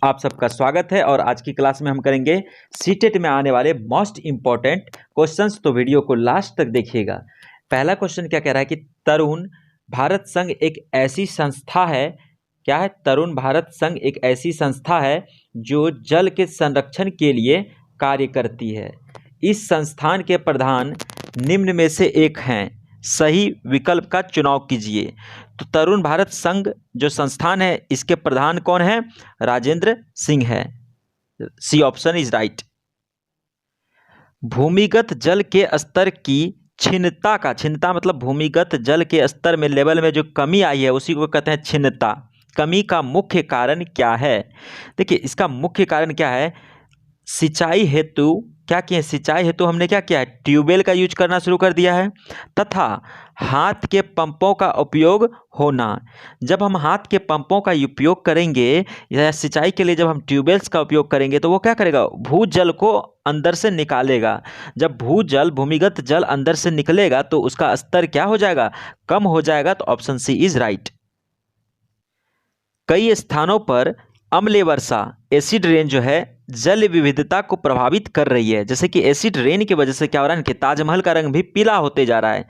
आप सबका स्वागत है और आज की क्लास में हम करेंगे सीटेट में आने वाले मोस्ट इंपॉर्टेंट क्वेश्चंस। तो वीडियो को लास्ट तक देखिएगा। पहला क्वेश्चन क्या कह रहा है कि तरुण भारत संघ एक ऐसी संस्था है, क्या है? तरुण भारत संघ एक ऐसी संस्था है जो जल के संरक्षण के लिए कार्य करती है। इस संस्थान के प्रधान निम्न में से एक हैं, सही विकल्प का चुनाव कीजिए। तो तरुण भारत संघ जो संस्थान है इसके प्रधान कौन है? राजेंद्र सिंह है। C option is right. भूमिगत जल के स्तर की क्षीणता मतलब भूमिगत जल के स्तर में लेवल में जो कमी आई है उसी को कहते हैं क्षीणता। कमी का मुख्य कारण क्या है? देखिए इसका मुख्य कारण क्या है? सिंचाई हेतु क्या किए? सिंचाई हेतु हमने क्या किया है? ट्यूबवेल का यूज करना शुरू कर दिया है तथा हाथ के पंपों का उपयोग होना। जब हम हाथ के पंपों का उपयोग करेंगे या सिंचाई के लिए जब हम ट्यूबवेल्स का उपयोग करेंगे तो वो क्या करेगा? भूजल को अंदर से निकालेगा। जब भूजल भूमिगत जल अंदर से निकलेगा तो उसका स्तर क्या हो जाएगा? कम हो जाएगा। तो ऑप्शन सी इज राइट। कई स्थानों पर अम्लीय वर्षा एसिड रेन जो है जल विविधता को प्रभावित कर रही है। जैसे कि एसिड रेन की वजह से क्या हो रहा है कि ताजमहल का रंग भी पीला होते जा रहा है।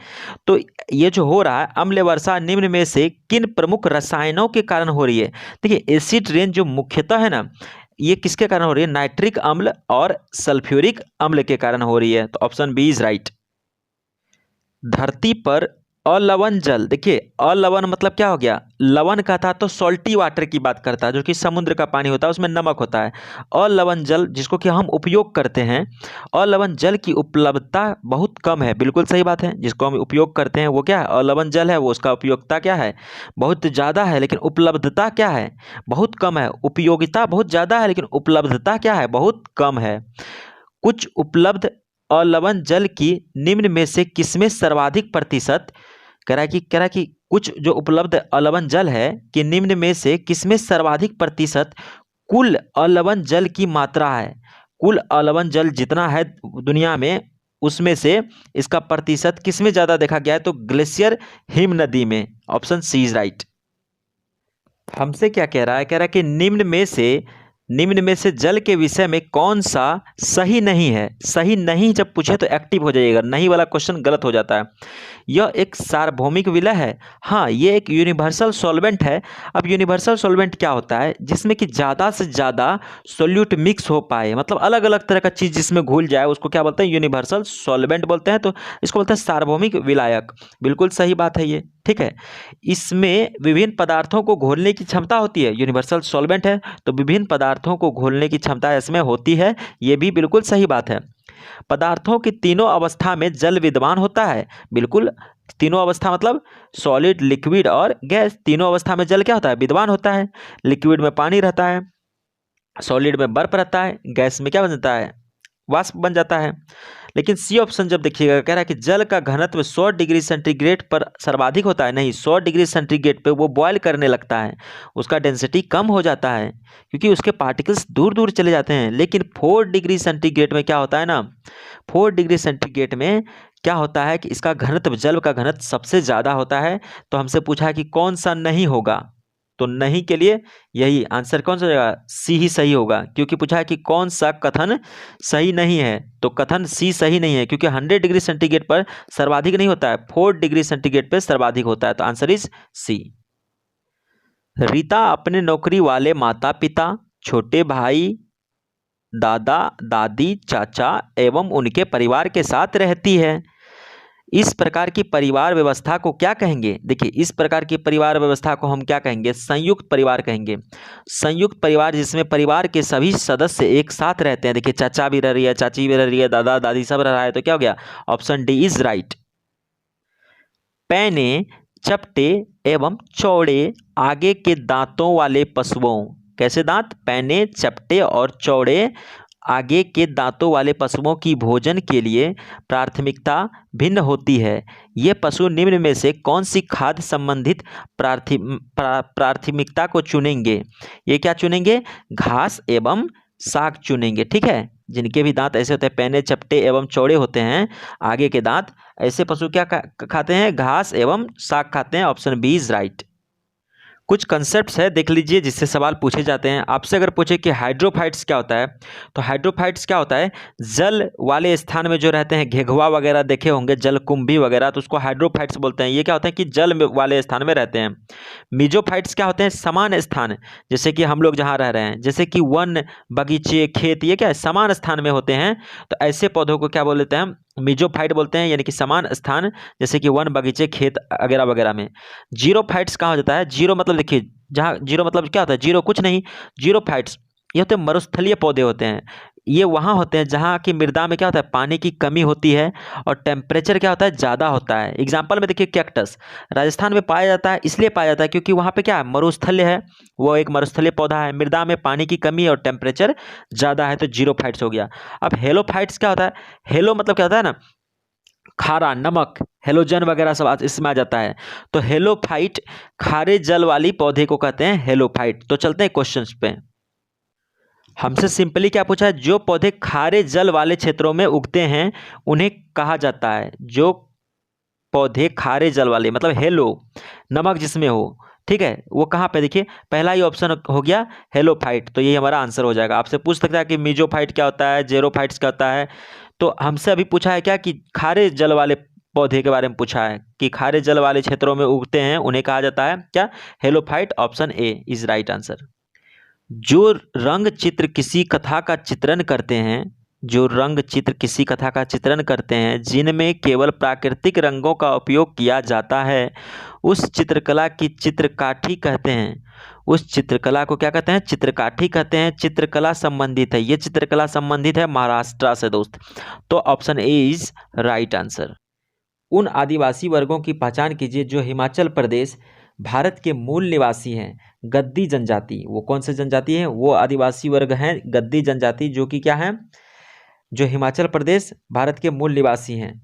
तो ये जो हो रहा है अम्लीय वर्षा निम्न में से किन प्रमुख रसायनों के कारण हो रही है? देखिए एसिड रेन जो मुख्यतः है ना, ये किसके कारण हो रही है? नाइट्रिक अम्ल और सल्फ्यूरिक अम्ल के कारण हो रही है। तो ऑप्शन बी इज राइट। धरती पर अलवण जल, देखिए अलवण मतलब क्या हो गया? लवण का था तो सॉल्टी वाटर की बात करता है, जो कि समुद्र का पानी होता है उसमें नमक होता है। अलवण जल जिसको कि हम उपयोग करते हैं, अलवण जल की उपलब्धता बहुत कम है। बिल्कुल सही बात है। जिसको हम उपयोग करते हैं वो क्या है? अलवण जल है। वो उसका उपयोगिता क्या है? बहुत ज़्यादा है, लेकिन उपलब्धता क्या है? बहुत कम है। उपयोगिता बहुत ज़्यादा है लेकिन उपलब्धता क्या है? बहुत कम है। कुछ उपलब्ध अलवण जल की निम्न में से किसमें सर्वाधिक प्रतिशत, कह रहा है कि कुछ जो उपलब्ध अलवण जल है कि निम्न में से किसमें सर्वाधिक प्रतिशत कुल अलवण जल की मात्रा है? कुल अलवण जल जितना है दुनिया में उसमें से इसका प्रतिशत किसमें ज्यादा देखा गया है? तो ग्लेशियर हिम नदी में। Option C is right. हमसे क्या कह रहा है? कह रहा है कि निम्न में से जल के विषय में कौन सा सही नहीं है? सही नहीं जब पूछे तो एक्टिव हो जाइएगा, नहीं वाला क्वेश्चन गलत हो जाता है। यह एक सार्वभौमिक विलय है। हाँ, ये एक यूनिवर्सल सॉल्वेंट है। अब यूनिवर्सल सॉल्वेंट क्या होता है? जिसमें कि ज़्यादा से ज़्यादा सोल्यूट मिक्स हो पाए, मतलब अलग अलग तरह का चीज़ जिसमें घुल जाए उसको क्या बोलते हैं? यूनिवर्सल सॉल्वेंट बोलते हैं। तो इसको बोलते हैं सार्वभौमिक विलायक। बिल्कुल सही बात है ये, ठीक है। इसमें विभिन्न पदार्थों को घोलने की क्षमता होती है। यूनिवर्सल सॉल्वेंट है तो विभिन्न पदार्थों को घोलने की क्षमता इसमें होती है, ये भी बिल्कुल सही बात है। पदार्थों की तीनों अवस्था में जल विद्यमान होता है। बिल्कुल, तीनों अवस्था मतलब सॉलिड, लिक्विड और गैस, तीनों अवस्था में जल क्या होता है? विद्यमान होता है। लिक्विड में पानी रहता है, सॉलिड में बर्फ रहता है, गैस में क्या बन जाता है? वाष्प बन जाता है। लेकिन सी ऑप्शन जब देखिएगा कह रहा है कि जल का घनत्व 100 डिग्री सेंटीग्रेड पर सर्वाधिक होता है। नहीं, 100 डिग्री सेंटीग्रेड पे वो बॉयल करने लगता है, उसका डेंसिटी कम हो जाता है क्योंकि उसके पार्टिकल्स दूर दूर चले जाते हैं। लेकिन 4 डिग्री सेंटीग्रेड में क्या होता है ना, 4 डिग्री सेंटीग्रेड में क्या होता है कि इसका घनत्व, जल का घनत्व सबसे ज़्यादा होता है। तो हमसे पूछा है कि कौन सा नहीं होगा, तो नहीं के लिए यही आंसर कौन सा होगा? सी ही सही होगा, क्योंकि पूछा है कि कौन सा कथन सही नहीं है, तो कथन सी सही नहीं है क्योंकि 100 डिग्री सेंटीग्रेड पर सर्वाधिक नहीं होता है, 4 डिग्री सेंटीग्रेड पर सर्वाधिक होता है। तो आंसर इज सी। रीता अपने नौकरी वाले माता पिता, छोटे भाई, दादा दादी, चाचा एवं उनके परिवार के साथ रहती है। इस प्रकार की परिवार व्यवस्था को क्या कहेंगे? देखिए इस प्रकार की परिवार व्यवस्था को हम क्या कहेंगे? संयुक्त परिवार कहेंगे। संयुक्त परिवार जिसमें परिवार के सभी सदस्य एक साथ रहते हैं। देखिए चाचा भी रह रही है, चाची भी रह रही है, दादा दादी सब रह रहा है, तो क्या हो गया? Option D is right. पैने, चपटे एवं चौड़े आगे के दांतों वाले पशुओं, कैसे दांत? पैने, चपटे और चौड़े आगे के दांतों वाले पशुओं की भोजन के लिए प्राथमिकता भिन्न होती है। ये पशु निम्न में से कौन सी खाद्य संबंधित प्राथमिकता को चुनेंगे? ये क्या चुनेंगे? घास एवं साग चुनेंगे, ठीक है। जिनके भी दांत ऐसे होते हैं, पैने, चपटे एवं चौड़े होते हैं आगे के दांत, ऐसे पशु क्या खाते हैं? घास एवं साग खाते हैं। Option B is right. कुछ कंसेप्ट्स है देख लीजिए जिससे सवाल पूछे जाते हैं। आपसे अगर पूछे कि हाइड्रोफाइट्स क्या होता है, तो हाइड्रोफाइट्स क्या होता है, जल वाले स्थान में जो रहते हैं, घेघवा वगैरह देखे होंगे, जलकुंभी वगैरह, तो उसको हाइड्रोफाइट्स बोलते हैं। ये क्या होता है कि वाले स्थान में रहते हैं। मीजोफाइट्स क्या होते हैं, समान स्थान, जैसे कि हम लोग जहाँ रह रहे हैं, जैसे कि वन, बगीचे, खेत, ये क्या है, समान स्थान में होते हैं। तो ऐसे पौधों को क्या बोल देते हैं हम, मीजोफाइट बोलते हैं, यानी कि समान स्थान, जैसे कि वन, बगीचे, खेत वगैरह वगैरह में। जीरो फाइट्स कहाँ हो जाता है, जीरो मतलब देखिए, जहाँ जीरो मतलब क्या होता है, जीरो कुछ नहीं, जीरो फाइट्स ये होते हैं मरुस्थलीय पौधे होते हैं। ये वहाँ होते हैं जहाँ की मृदा में क्या होता है, पानी की कमी होती है और टेम्परेचर क्या होता है, ज़्यादा होता है। एग्जाम्पल में देखिए, कैक्टस राजस्थान में पाया जाता है, इसलिए पाया जाता है क्योंकि वहाँ पे क्या है, मरुस्थल्य है, वो एक मरुस्थलीय पौधा है, मृदा में पानी की कमी और टेम्परेचर ज़्यादा है, तो जीरो फाइट्स हो गया। अब हेलोफाइट्स क्या होता है, हेलो मतलब क्या होता है ना, खारा, नमक, हेलोजन वगैरह सब इसमें आ जाता है। तो हेलोफाइट खारे जल वाली पौधे को कहते हैं हेलोफाइट। तो चलते हैं क्वेश्चंस पे। हमसे सिंपली क्या पूछा है, जो पौधे खारे जल वाले क्षेत्रों में उगते हैं उन्हें कहा जाता है, जो पौधे खारे जल वाले मतलब हेलो, नमक जिसमें हो, ठीक है, वो कहाँ पे, देखिए पहला ही ऑप्शन हो गया हेलोफाइट, तो ये हमारा आंसर हो जाएगा। आपसे पूछ सकता है कि मीजोफाइट क्या होता है, जेरोफाइट्स क्या होता है, तो हमसे अभी पूछा है क्या कि खारे जल वाले पौधे के बारे में पूछा है कि खारे जल वाले क्षेत्रों में उगते हैं उन्हें कहा जाता है क्या, halophyte. Option A is right answer. जो रंग चित्र किसी कथा का चित्रण करते हैं, जो रंग चित्र किसी कथा का चित्रण करते हैं जिनमें केवल प्राकृतिक रंगों का उपयोग किया जाता है, उस चित्रकला की चित्रकाठी कहते हैं। उस चित्रकला को क्या कहते हैं, चित्रकाठी कहते हैं। चित्रकला संबंधित है, ये चित्रकला संबंधित है महाराष्ट्र से दोस्त। तो option A is right answer. उन आदिवासी वर्गों की पहचान कीजिए जो हिमाचल प्रदेश भारत के मूल निवासी हैं। गद्दी जनजाति, वो कौन से जनजाति हैं, वो आदिवासी वर्ग हैं गद्दी जनजाति, जो कि क्या है, जो हिमाचल प्रदेश भारत के मूल निवासी हैं।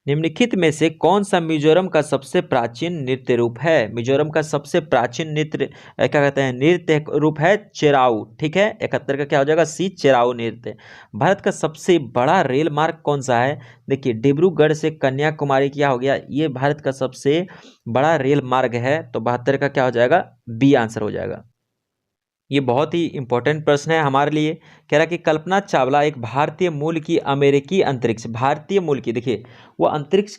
निम्नलिखित में से कौन सा मिजोरम का सबसे प्राचीन नृत्य रूप है। मिजोरम का सबसे प्राचीन नृत्य क्या कहते हैं, नृत्य रूप है चेराऊ, ठीक है, 71 का क्या हो जाएगा, सी, चेराऊ नृत्य। भारत का सबसे बड़ा रेल मार्ग कौन सा है, देखिए डिब्रूगढ़ से कन्याकुमारी क्या हो गया, ये भारत का सबसे बड़ा रेल मार्ग है, तो 72 का क्या हो जाएगा, बी आंसर हो जाएगा। ये बहुत ही इंपॉर्टेंट प्रश्न है हमारे लिए। कह रहा है कि कल्पना चावला एक भारतीय मूल की अमेरिकी अंतरिक्ष, भारतीय मूल की, देखिए वो अंतरिक्ष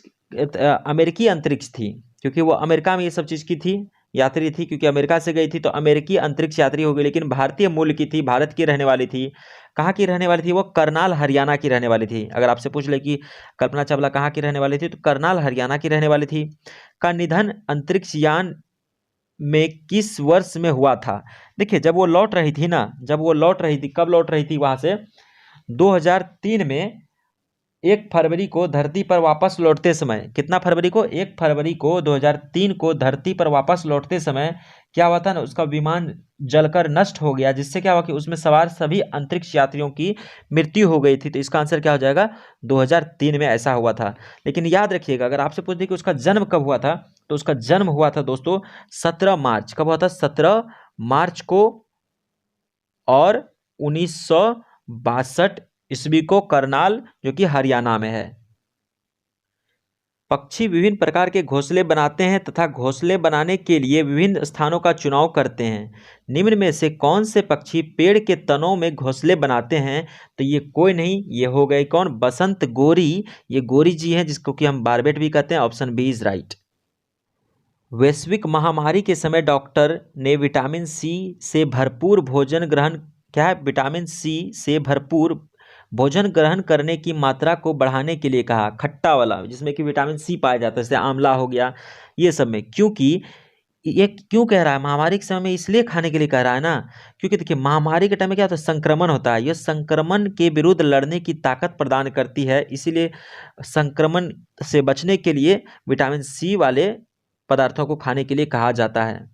अमेरिकी अंतरिक्ष थी, क्योंकि वो अमेरिका में ये सब चीज़ की थी, यात्री थी, क्योंकि अमेरिका से गई थी तो अमेरिकी अंतरिक्ष यात्री हो गई, लेकिन भारतीय मूल की थी, भारत की रहने वाली थी। कहाँ की रहने वाली थी, वो करनाल हरियाणा की रहने वाली थी। अगर आपसे पूछ ले कि कल्पना चावला कहाँ की रहने वाली थी, तो करनाल हरियाणा की रहने वाली थी। का निधन अंतरिक्ष यान में किस वर्ष में हुआ था, देखिए जब वो लौट रही थी ना, जब वो लौट रही थी, कब लौट रही थी वहां से, 2003 में 1 फरवरी को धरती पर वापस लौटते समय, कितना फरवरी को, 1 फरवरी को 2003 को धरती पर वापस लौटते समय क्या हुआ था ना, उसका विमान जलकर नष्ट हो गया, जिससे क्या हुआ कि उसमें सवार सभी अंतरिक्ष यात्रियों की मृत्यु हो गई थी। तो इसका आंसर क्या हो जाएगा, 2003 में ऐसा हुआ था। लेकिन याद रखिएगा, अगर आपसे पूछ दे कि उसका जन्म कब हुआ था, तो उसका जन्म हुआ था दोस्तों 17 मार्च, कब हुआ था, 17 मार्च को, और 1962 ईस्वी को, करनाल जो कि हरियाणा में है। पक्षी विभिन्न प्रकार के घोंसले बनाते हैं तथा घोंसले बनाने के लिए विभिन्न स्थानों का चुनाव करते हैं। निम्न में से कौन से पक्षी पेड़ के तनों में घोंसले बनाते हैं, तो ये कोई नहीं, ये हो गए कौन, बसंत गोरी, ये गोरी जी हैं, जिसको कि हम बारबेट भी कहते हैं। Option B is right. वैश्विक महामारी के समय डॉक्टर ने विटामिन सी से भरपूर भोजन ग्रहण, क्या है, विटामिन सी से भरपूर भोजन ग्रहण करने की मात्रा को बढ़ाने के लिए कहा, खट्टा वाला जिसमें कि विटामिन सी पाया जाता है, जैसे आंवला हो गया, ये सब में। क्योंकि ये क्यों कह रहा है, महामारी के समय में इसलिए खाने के लिए कह रहा है ना, क्योंकि देखिए महामारी के टाइम में क्या होता है, संक्रमण होता है, यह संक्रमण के विरुद्ध लड़ने की ताकत प्रदान करती है, इसीलिए संक्रमण से बचने के लिए विटामिन सी वाले पदार्थों को खाने के लिए कहा जाता है।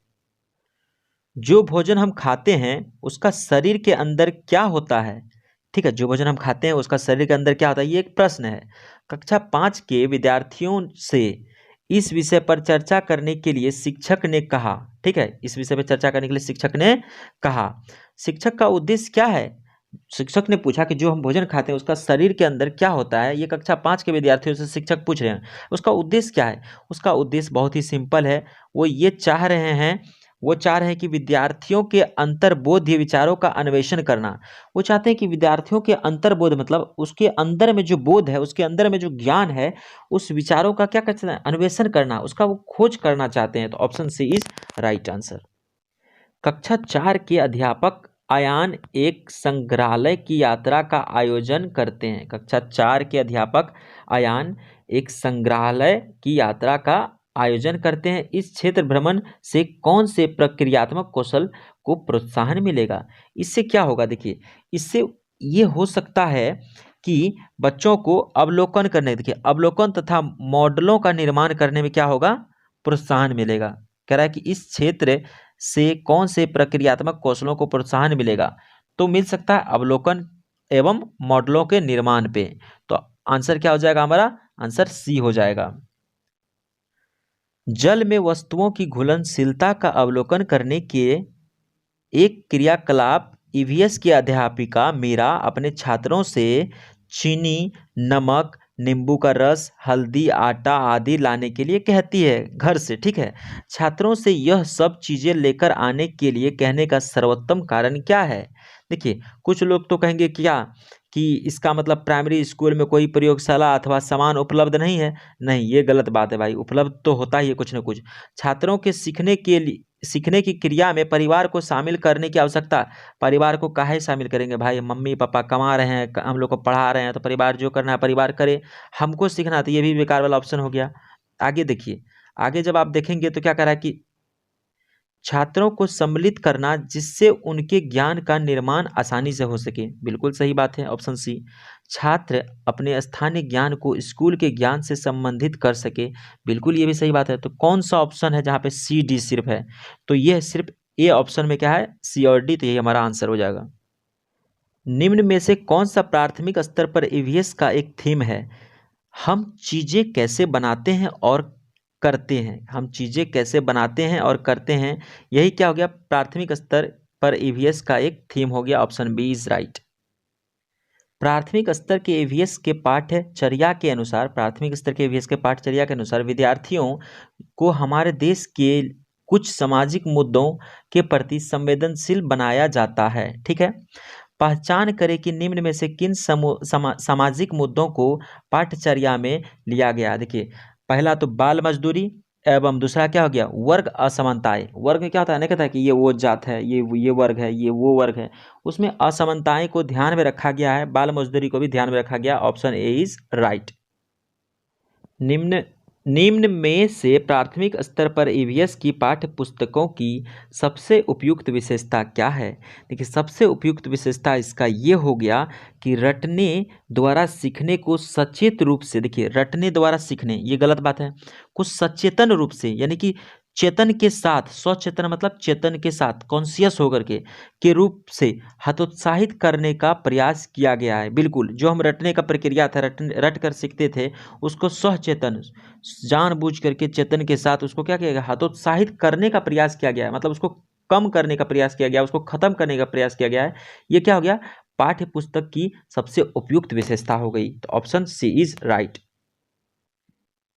जो भोजन हम खाते हैं उसका शरीर के अंदर क्या होता है, ठीक है, जो भोजन हम खाते हैं उसका शरीर के अंदर क्या होता है, ये एक प्रश्न है। कक्षा 5 के विद्यार्थियों से इस विषय पर चर्चा करने के लिए शिक्षक ने कहा, ठीक है, इस विषय पर चर्चा करने के लिए शिक्षक ने कहा। शिक्षक का उद्देश्य क्या है, शिक्षक ने पूछा कि जो हम भोजन खाते हैं उसका शरीर के अंदर क्या होता है। ये कक्षा 5 के विद्यार्थियों से शिक्षक पूछ रहे हैं। उसका उद्देश्य क्या है? उसका उद्देश्य बहुत ही सिंपल है। वो चाह रहे हैं कि विद्यार्थियों के अंतर्बोध्य विचारों का अन्वेषण करना। वो चाहते हैं कि विद्यार्थियों के अंतर्बोध मतलब उसके अंदर में जो बोध है, उसके अंदर में जो ज्ञान है, उस विचारों का क्या करना है? अन्वेषण करना, उसका वो खोज करना चाहते हैं। तो option C is right answer. कक्षा 4 के अध्यापक अयान एक संग्रहालय की यात्रा का आयोजन करते हैं। कक्षा 4 के अध्यापक अयान एक संग्रहालय की यात्रा का आयोजन करते हैं। इस क्षेत्र भ्रमण से कौन से प्रक्रियात्मक कौशल को प्रोत्साहन मिलेगा? इससे क्या होगा? देखिए, इससे ये हो सकता है कि बच्चों को अवलोकन करने, देखिए अवलोकन तथा मॉडलों का निर्माण करने में क्या होगा? प्रोत्साहन मिलेगा। कह रहा है कि इस क्षेत्र से कौन से प्रक्रियात्मक कौशलों को प्रोत्साहन मिलेगा? तो मिल सकता है अवलोकन एवं मॉडलों के निर्माण पे। तो आंसर क्या हो जाएगा हमारा? आंसर सी हो जाएगा। जल में वस्तुओं की घुलनशीलता का अवलोकन करने के एक क्रियाकलाप ईवीएस की अध्यापिका मीरा अपने छात्रों से चीनी, नमक, नींबू का रस, हल्दी, आटा आदि लाने के लिए कहती है घर से। ठीक है, छात्रों से यह सब चीजें लेकर आने के लिए कहने का सर्वोत्तम कारण क्या है? देखिए, कुछ लोग तो कहेंगे क्या कि इसका मतलब प्राइमरी स्कूल में कोई प्रयोगशाला अथवा सामान उपलब्ध नहीं है। नहीं, ये गलत बात है भाई, उपलब्ध तो होता ही है कुछ न कुछ। छात्रों के सीखने की क्रिया में परिवार को शामिल करने की आवश्यकता। परिवार को काहे शामिल करेंगे भाई? मम्मी पापा कमा रहे हैं, हम लोग को पढ़ा रहे हैं, तो परिवार जो करना है परिवार करे, हमको सीखना। तो ये भी बेकार वाला ऑप्शन हो गया। आगे देखिए, आगे जब आप देखेंगे तो क्या कह रहा है कि छात्रों को सम्मिलित करना जिससे उनके ज्ञान का निर्माण आसानी से हो सके। बिल्कुल सही बात है, ऑप्शन सी। छात्र अपने स्थानीय ज्ञान को स्कूल के ज्ञान से संबंधित कर सके। बिल्कुल ये भी सही बात है। तो कौन सा ऑप्शन है जहाँ पे सी डी सिर्फ है? तो ये सिर्फ ए ऑप्शन में क्या है? सी और डी। तो यही हमारा आंसर हो जाएगा। निम्न में से कौन सा प्राथमिक स्तर पर ईवीएस का एक थीम है? हम चीजें कैसे बनाते हैं और करते हैं। हम चीजें कैसे बनाते हैं और करते हैं, यही क्या हो गया? प्राथमिक स्तर पर ईवीएस का एक थीम हो गया। Option B is right. प्राथमिक स्तर के ईवीएस के पाठ्यचर्या के अनुसार, प्राथमिक स्तर के ईवीएस के पाठ्यचर्या के अनुसार विद्यार्थियों को हमारे देश के कुछ सामाजिक मुद्दों के प्रति संवेदनशील बनाया जाता है। ठीक है, पहचान करें कि निम्न में से किन सामाजिक मुद्दों को पाठ्यचर्या में लिया गया। देखिए, पहला तो बाल मजदूरी एवं दूसरा क्या हो गया? वर्ग असमानताएं। वर्ग में क्या होता है ना, कहता है कि ये वो जात है, ये वर्ग है, ये वो वर्ग है। उसमें असमानताएं को ध्यान में रखा गया है, बाल मजदूरी को भी ध्यान में रखा गया। Option A is right. निम्न निम्न में से प्राथमिक स्तर पर ईवीएस की पाठ्य पुस्तकों की सबसे उपयुक्त विशेषता क्या है? देखिए, सबसे उपयुक्त विशेषता इसका ये हो गया कि रटने द्वारा सीखने को सचेत रूप से, देखिए रटने द्वारा सीखने ये गलत बात है, कुछ सचेतन रूप से यानी कि चेतन के साथ, स्वचेतन मतलब चेतन के साथ, कॉन्शियस होकर के रूप से हतोत्साहित करने का प्रयास किया गया है। बिल्कुल, जो हम रटने का प्रक्रिया था, रट कर सीखते थे, उसको स्वचेतन जानबूझ करके चेतन के साथ उसको क्या किया गया? हतोत्साहित करने का प्रयास किया गया है, मतलब उसको कम करने का प्रयास किया गया, उसको खत्म करने का प्रयास किया गया है। ये क्या हो गया? पाठ्य पुस्तक की सबसे उपयुक्त विशेषता हो गई। तो option C is right.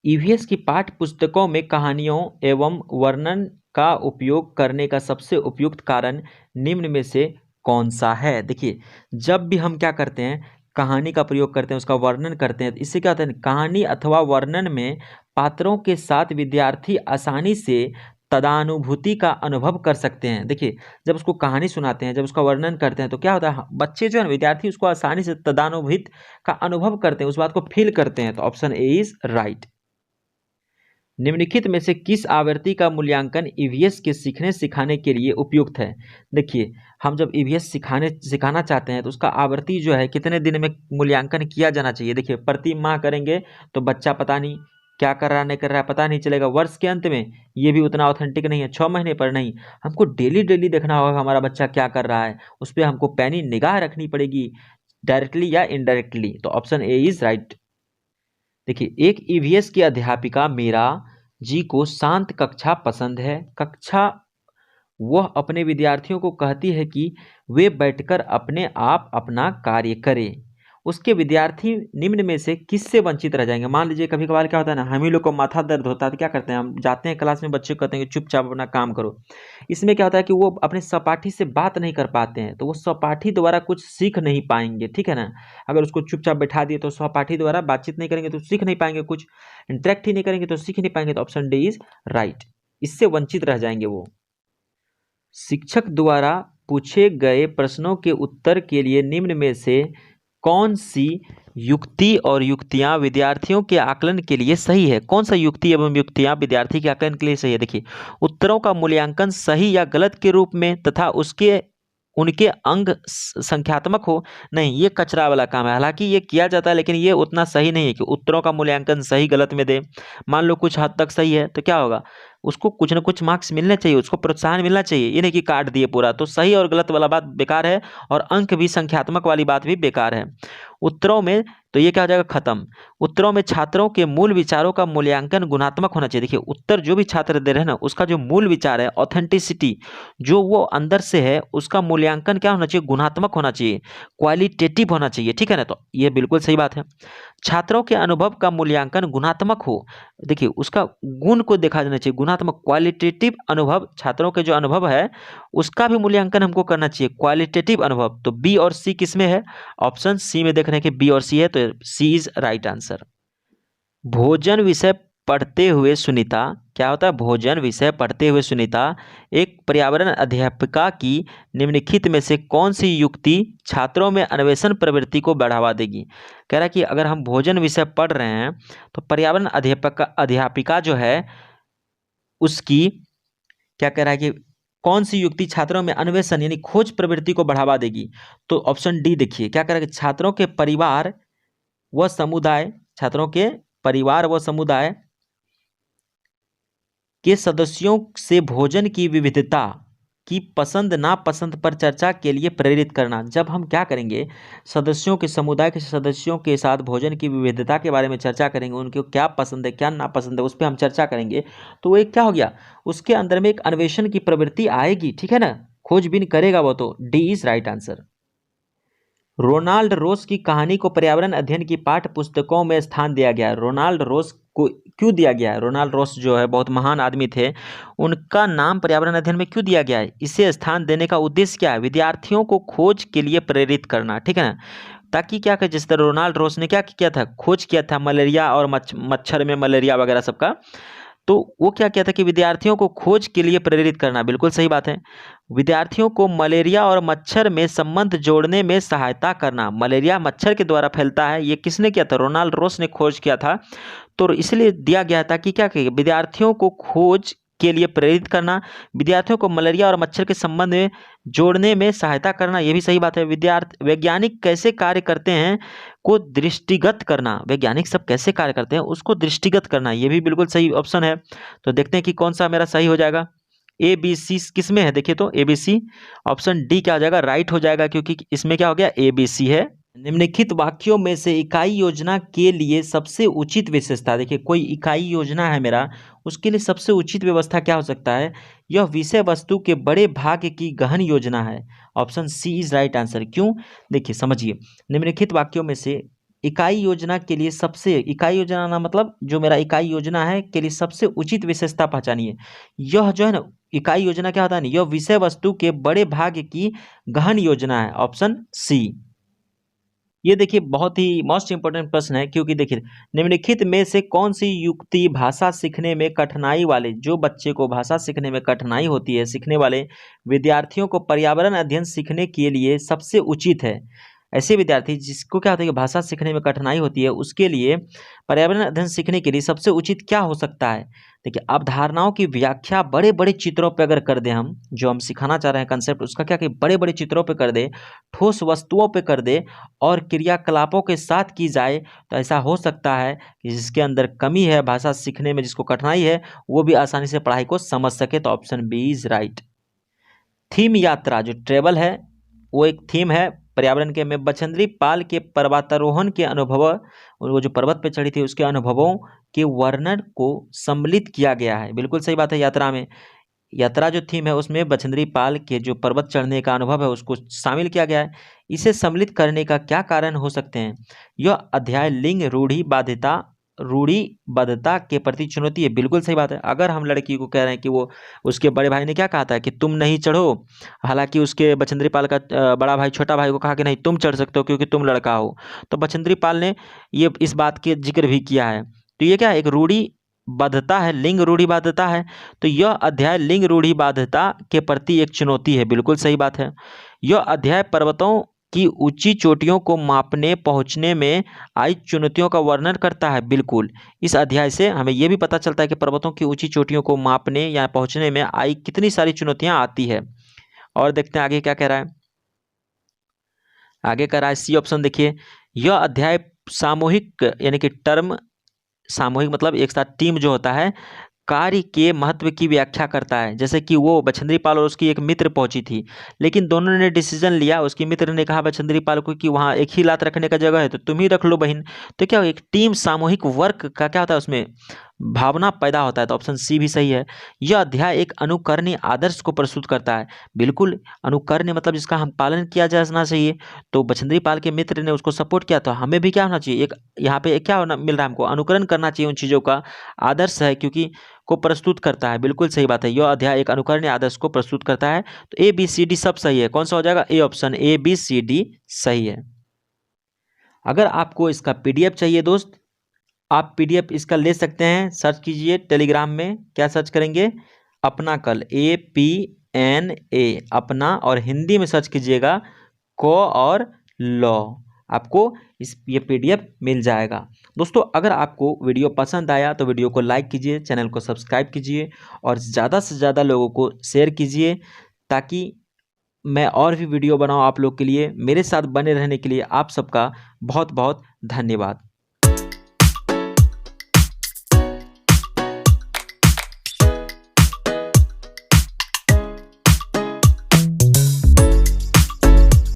EVS की पाठ्य पुस्तकों में कहानियों एवं वर्णन का उपयोग करने का सबसे उपयुक्त कारण निम्न में से कौन सा है? देखिए, जब भी हम क्या करते हैं, कहानी का प्रयोग करते हैं, उसका वर्णन करते हैं, तो इससे क्या होता है? कहानी अथवा वर्णन में पात्रों के साथ विद्यार्थी आसानी से तदानुभूति का अनुभव कर सकते हैं। देखिए, जब उसको कहानी सुनाते हैं, जब उसका वर्णन करते हैं, तो क्या होता है? बच्चे जो है विद्यार्थी उसको आसानी से तदानुभूति का अनुभव करते हैं, उस बात को फील करते हैं। तो ऑप्शन ए इज राइट। निम्नलिखित में से किस आवृत्ति का मूल्यांकन ईवीएस के सीखने सिखाने के लिए उपयुक्त है? देखिए, हम जब ईवीएस सिखाना चाहते हैं तो उसका आवृत्ति जो है कितने दिन में मूल्यांकन किया जाना चाहिए? देखिए, प्रति माह करेंगे तो बच्चा पता नहीं क्या कर रहा नहीं कर रहा है, पता नहीं चलेगा। वर्ष के अंत में ये भी उतना ऑथेंटिक नहीं है। 6 महीने पर नहीं, हमको डेली डेली देखना होगा हमारा बच्चा क्या कर रहा है, उस पर हमको पैनी निगाह रखनी पड़ेगी, डायरेक्टली या इनडायरेक्टली। तो ऑप्शन ए इज राइट। देखिए, एक ईवीएस की अध्यापिका मीरा जी को शांत कक्षा पसंद है। कक्षा वह अपने विद्यार्थियों को कहती है कि वे बैठकर अपने आप अपना कार्य करें। उसके विद्यार्थी निम्न में से किससे वंचित रह जाएंगे? मान लीजिए कभी कभार क्या होता है ना, हम ही लोग को माथा दर्द होता है तो क्या करते हैं, हम जाते हैं क्लास में, बच्चे को कहते हैं कि चुपचाप अपना काम करो। इसमें क्या होता है कि वो अपने सहपाठी से बात नहीं कर पाते हैं, तो वो सहपाठी द्वारा कुछ सीख नहीं पाएंगे, ठीक है ना। अगर उसको चुपचाप बैठा दिए तो सहपाठी द्वारा बातचीत नहीं करेंगे तो सीख नहीं पाएंगे, कुछ इंटरेक्ट ही नहीं करेंगे तो सीख नहीं पाएंगे। तो ऑप्शन डी इज राइट, इससे वंचित रह जाएंगे वो। शिक्षक द्वारा पूछे गए प्रश्नों के उत्तर के लिए निम्न में से कौन सी युक्ति और युक्तियां विद्यार्थियों के आकलन के लिए सही है? कौन सा युक्ति एवं युक्तियां विद्यार्थी के आकलन के लिए सही है? देखिए, उत्तरों का मूल्यांकन सही या गलत के रूप में तथा उसके उनके अंग संख्यात्मक हो, नहीं, ये कचरा वाला काम है। हालांकि ये किया जाता है लेकिन ये उतना सही नहीं है कि उत्तरों का मूल्यांकन सही गलत में दे। मान लो कुछ हद तक सही है तो क्या होगा, उसको कुछ ना कुछ मार्क्स मिलने चाहिए, उसको प्रोत्साहन मिलना चाहिए, ये नहीं कि काट दिए पूरा। तो सही और गलत वाला बात बेकार है, और अंक भी संख्यात्मक वाली बात भी बेकार है। उत्तरों में तो ये क्या हो जाएगा, खत्म। उत्तरों में छात्रों के मूल विचारों का मूल्यांकन गुणात्मक होना चाहिए। देखिए, उत्तर जो भी छात्र दे रहे हैं ना, उसका जो मूल विचार है, ऑथेंटिसिटी जो वो अंदर से है, उसका मूल्यांकन क्या होना चाहिए, गुणात्मक होना चाहिए, क्वालिटेटिव होना चाहिए, ठीक है ना। तो ये बिल्कुल सही बात है। छात्रों के अनुभव का मूल्यांकन गुणात्मक हो, देखिए उसका गुण को देखा जाना चाहिए, गुणात्मक क्वालिटेटिव अनुभव, छात्रों के जो अनुभव है उसका भी मूल्यांकन हमको करना चाहिए, क्वालिटेटिव अनुभव। तो बी और सी किस में है? ऑप्शन सी में देख रहे हैं कि बी और सी है, तो सी इज राइट आंसर। भोजन विषय पढ़ते हुए सुनीता, क्या होता है, भोजन विषय पढ़ते हुए सुनीता एक पर्यावरण अध्यापिका की निम्नलिखित में से कौन सी युक्ति छात्रों में अन्वेषण प्रवृत्ति को बढ़ावा देगी? कह रहा है कि अगर हम भोजन विषय पढ़ रहे हैं तो पर्यावरण अध्यापिका जो है उसकी क्या कह रहा है कि कौन सी युक्ति छात्रों में अन्वेषण यानी खोज प्रवृत्ति को बढ़ावा देगी? तो ऑप्शन डी देखिए, क्या कह रहा है कि छात्रों के परिवार व समुदाय, छात्रों के परिवार व समुदाय के सदस्यों से भोजन की विविधता की पसंद नापसंद पर चर्चा के लिए प्रेरित करना। जब हम क्या करेंगे, सदस्यों के, समुदाय के सदस्यों के साथ भोजन की विविधता के बारे में चर्चा करेंगे, उनको क्या पसंद है क्या नापसंद है उस पर हम चर्चा करेंगे, तो वो एक क्या हो गया, उसके अंदर में एक अन्वेषण की प्रवृत्ति आएगी, ठीक है ना, खोजबीन करेगा वो। तो D is right answer. Ronald Ross की कहानी को पर्यावरण अध्ययन की पाठ्य पुस्तकों में स्थान दिया गया है। रोनाल्ड रोस को क्यों दिया गया है? रोनाल्ड रोस जो है बहुत महान आदमी थे, उनका नाम पर्यावरण अध्ययन में क्यों दिया गया है? इसे स्थान देने का उद्देश्य क्या है? विद्यार्थियों को खोज के लिए प्रेरित करना, ठीक है ना, ताकि क्या कहे, जिस तरह रोनाल्ड रोस ने क्या किया था, खोज किया था मलेरिया और मच्छर में मलेरिया वगैरह सबका, तो वो क्या किया था कि विद्यार्थियों को खोज के लिए प्रेरित करना, बिल्कुल सही बात है। विद्यार्थियों को मलेरिया और मच्छर में संबंध जोड़ने में सहायता करना, मलेरिया मच्छर के द्वारा फैलता है, ये किसने किया था? रोनाल्ड रोस ने खोज किया था। तो इसलिए दिया गया था कि क्या कहिए, विद्यार्थियों को खोज के लिए प्रेरित करना, विद्यार्थियों को मलेरिया और मच्छर के संबंध में जोड़ने में सहायता करना, ये भी सही बात है। वैज्ञानिक कैसे कार्य करते हैं को दृष्टिगत करना, वैज्ञानिक सब कैसे कार्य करते हैं उसको दृष्टिगत करना, ये भी बिल्कुल सही ऑप्शन है। तो देखते हैं कि कौन सा मेरा सही हो जाएगा। ए बी सी किस में है? देखिए तो A B C, option D क्या हो जाएगा, राइट हो जाएगा, क्योंकि इसमें क्या हो गया, ए बी सी है। निम्नलिखित वाक्यों में से इकाई योजना के लिए सबसे उचित विशेषता, देखिए कोई इकाई योजना है मेरा, उसके लिए सबसे उचित व्यवस्था क्या हो सकता है? यह विषय वस्तु के बड़े भाग की गहन योजना है। Option C is right answer. क्यों? देखिए समझिए, निम्नलिखित वाक्यों में से इकाई योजना के लिए सबसे, इकाई योजना ना मतलब जो मेरा इकाई योजना है के लिए सबसे उचित विशेषता पहचानिए। यह जो है ना, इकाई योजना क्या होता है ना, यह विषय वस्तु के बड़े भाग की गहन योजना है, ऑप्शन सी। ये देखिए बहुत ही मोस्ट इंपोर्टेंट प्रश्न है, क्योंकि देखिए निम्नलिखित में से कौन सी युक्ति भाषा सीखने में कठिनाई वाले, जो बच्चे को भाषा सीखने में कठिनाई होती है, सीखने वाले विद्यार्थियों को पर्यावरण अध्ययन सीखने के लिए सबसे उचित है? ऐसे विद्यार्थी जिसको क्या होता है कि भाषा सीखने में कठिनाई होती है, उसके लिए पर्यावरण अध्ययन सीखने के लिए सबसे उचित क्या हो सकता है? देखिए, अवधारणाओं की व्याख्या बड़े बड़े चित्रों पे अगर कर दें, हम जो हम सिखाना चाह रहे हैं कंसेप्ट, उसका क्या कि बड़े बड़े चित्रों पे कर दे, ठोस वस्तुओं पे कर दे और क्रियाकलापों के साथ की जाए, तो ऐसा हो सकता है कि जिसके अंदर कमी है भाषा सीखने में, जिसको कठिनाई है, वो भी आसानी से पढ़ाई को समझ सके। तो option B is right. Theme यात्रा, जो ट्रेवल है वो एक थीम है पर्यावरण के में। बछेंद्री पाल के पर्वतारोहण के अनुभव, वो जो पर्वत पे चढ़ी थी उसके अनुभवों के वर्णन को सम्मिलित किया गया है, बिल्कुल सही बात है। यात्रा में यात्रा जो थीम है उसमें बछेंद्री पाल के जो पर्वत चढ़ने का अनुभव है उसको शामिल किया गया है। इसे सम्मिलित करने का क्या कारण हो सकते हैं? यह अध्याय लिंग रूढ़िबद्धता के प्रति चुनौती है। बिल्कुल सही बात है। अगर हम लड़की को कह रहे हैं कि वो उसके बड़े भाई ने क्या कहा था कि तुम नहीं चढ़ो, हालांकि उसके बछेंद्री पाल का बड़ा भाई छोटा भाई को कहा कि नहीं तुम चढ़ सकते हो क्योंकि तुम लड़का हो, तो बछेंद्री पाल ने ये इस बात के जिक्र भी किया है। तो ये क्या है? एक रूढ़िबद्धता है, लिंग रूढ़िबद्धता है। तो यह अध्याय लिंग रूढ़िबद्धता के प्रति एक चुनौती है। बिल्कुल सही बात है। यह अध्याय पर्वतों की ऊंची चोटियों को मापने पहुंचने में आई चुनौतियों का वर्णन करता है। बिल्कुल, इस अध्याय से हमें यह भी पता चलता है कि पर्वतों की ऊंची चोटियों को मापने या पहुंचने में आई कितनी सारी चुनौतियां आती है। और देखते हैं आगे क्या कह रहा है। आगे कह रहा है सी ऑप्शन देखिए, यह अध्याय सामूहिक यानी कि टर्म, सामूहिक मतलब एक साथ टीम जो होता है, कार्य के महत्व की व्याख्या करता है। जैसे कि वो बछेंद्री पाल और उसकी एक मित्र पहुंची थी, लेकिन दोनों ने डिसीजन लिया। उसकी मित्र ने कहा बछेंद्री पाल को कि वहाँ एक ही लात रखने का जगह है तो तुम ही रख लो बहन। तो क्या एक टीम सामूहिक वर्क का क्या होता है, उसमें भावना पैदा होता है। तो ऑप्शन सी भी सही है। यह अध्याय एक अनुकरणीय आदर्श को प्रस्तुत करता है। बिल्कुल, अनुकरणीय मतलब जिसका हम पालन किया जाना चाहिए। तो बछेंद्री पाल के मित्र ने उसको सपोर्ट किया, तो हमें भी क्या होना चाहिए, एक यहाँ पे क्या होना मिल रहा है हमको, अनुकरण करना चाहिए उन चीज़ों का। आदर्श है क्योंकि को प्रस्तुत करता है। बिल्कुल सही बात है। यह अध्याय एक अनुकरणीय आदर्श को प्रस्तुत करता है। तो ए बी सी डी सब सही है। कौन सा हो जाएगा? A option, A B C D सही है। अगर आपको इसका पीडीएफ चाहिए दोस्त, आप पीडीएफ इसका ले सकते हैं। सर्च कीजिए टेलीग्राम में, क्या सर्च करेंगे? अपना कल, APNA अपना, और हिंदी में सर्च कीजिएगा को और लॉ, आपको ये पीडीएफ मिल जाएगा। दोस्तों अगर आपको वीडियो पसंद आया तो वीडियो को लाइक कीजिए, चैनल को सब्सक्राइब कीजिए और ज़्यादा से ज़्यादा लोगों को शेयर कीजिए, ताकि मैं और भी वीडियो बनाऊं आप लोग के लिए। मेरे साथ बने रहने के लिए आप सबका बहुत बहुत धन्यवाद।